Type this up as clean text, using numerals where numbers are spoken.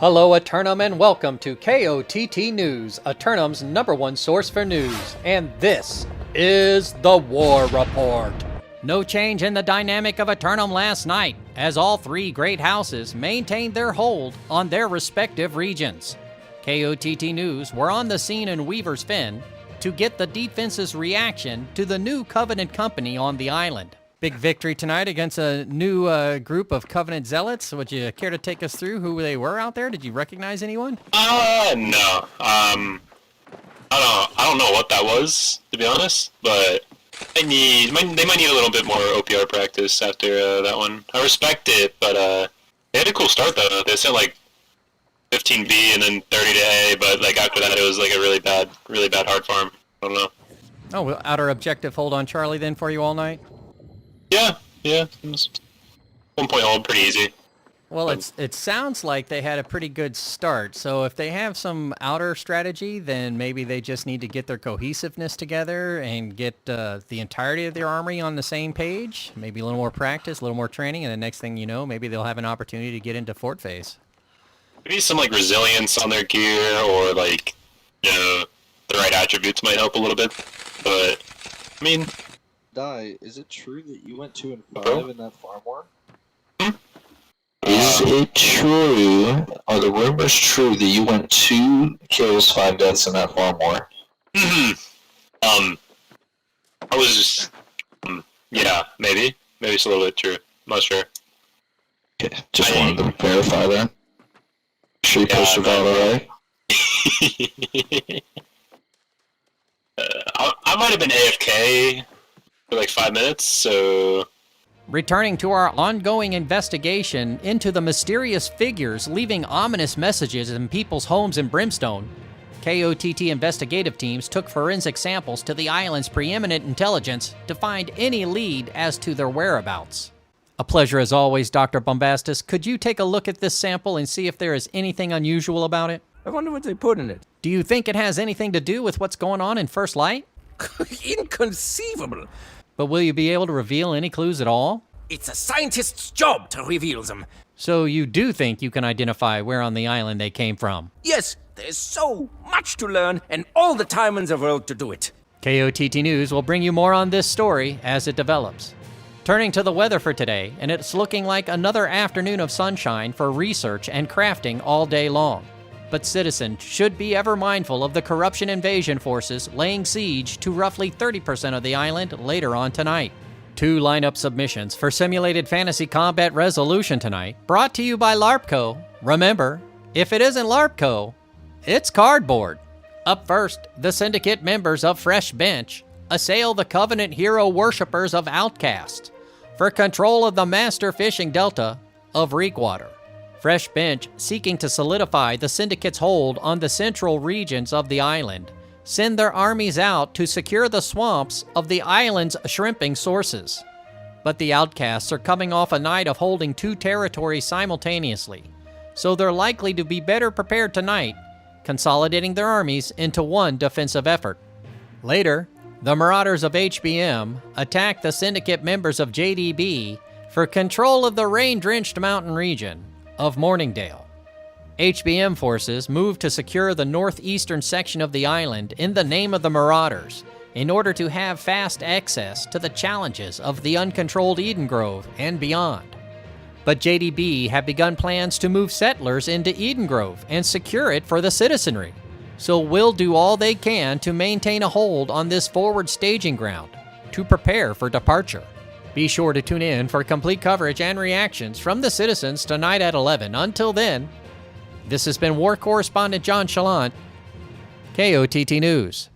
Hello, Eternum, and welcome to KOTT News, Eternum's #1 source for news. And this is the War Report. No change in the dynamic of Eternum last night, as all three great houses maintained their hold on their respective regions. KOTT News were on the scene in Weaver's Fen to get the defense's reaction to the new Covenant company on the island. Big victory tonight against a new group of Covenant zealots. Would you care to take us through who they were out there? Did you recognize anyone? No. I don't know what that was, to be honest, but they might need a little bit more OPR practice after that one. I respect it, but they had a cool start though. They sent like 15B and then 30 to A, but like after that it was like a really bad hard farm. I don't know. Oh, well, outer objective hold on Charlie then for you all night? Yeah. It was 1 point hold, pretty easy. Well, it sounds like they had a pretty good start. So if they have some outer strategy, then maybe they just need to get their cohesiveness together and get the entirety of their army on the same page. Maybe a little more practice, a little more training, and the next thing you know, maybe they'll have an opportunity to get into fort phase. Maybe some like resilience on their gear, or like, you know, the right attributes might help a little bit. But I mean, is it true that you went 2 and 5 in that farm war? Is it true, are the rumors true that you went 2 kills, 5 deaths in that farm war? I was just, yeah, maybe it's a little bit true. I'm not sure. Okay, just wanted to verify that. Sure you posted that alright? I might have been AFK for like 5 minutes, so... Returning to our ongoing investigation into the mysterious figures leaving ominous messages in people's homes in Brimstone, KOTT investigative teams took forensic samples to the island's preeminent intelligence to find any lead as to their whereabouts. A pleasure as always, Dr. Bombastus. Could you take a look at this sample and see if there is anything unusual about it? I wonder what they put in it. Do you think it has anything to do with what's going on in First Light? Inconceivable. But will you be able to reveal any clues at all? It's a scientist's job to reveal them. So you do think you can identify where on the island they came from? Yes, there's so much to learn and all the time in the world to do it. KOTT News will bring you more on this story as it develops. Turning to the weather for today, and it's looking like another afternoon of sunshine for research and crafting all day long. But citizens should be ever mindful of the corruption invasion forces laying siege to roughly 30% of the island later on tonight. 2 lineup submissions for Simulated Fantasy Combat Resolution tonight, brought to you by LARPco. Remember, if it isn't LARPco, it's cardboard. Up first, the Syndicate members of Fresh Bench assail the Covenant hero worshippers of Outcast for control of the master fishing delta of Reekwater. Fresh Bench, seeking to solidify the Syndicate's hold on the central regions of the island, send their armies out to secure the swamps of the island's shrimping sources. But the Outcasts are coming off a night of holding 2 territories simultaneously, so they're likely to be better prepared tonight, consolidating their armies into one defensive effort. Later, the Marauders of HBM attack the Syndicate members of JDB for control of the rain-drenched mountain region of Morningdale. HBM forces move to secure the northeastern section of the island in the name of the Marauders in order to have fast access to the challenges of the uncontrolled Eden Grove and beyond. But JDB have begun plans to move settlers into Eden Grove and secure it for the citizenry, so will do all they can to maintain a hold on this forward staging ground to prepare for departure. Be sure to tune in for complete coverage and reactions from the citizens tonight at 11. Until then, this has been War Correspondent JChalant, KOTT News.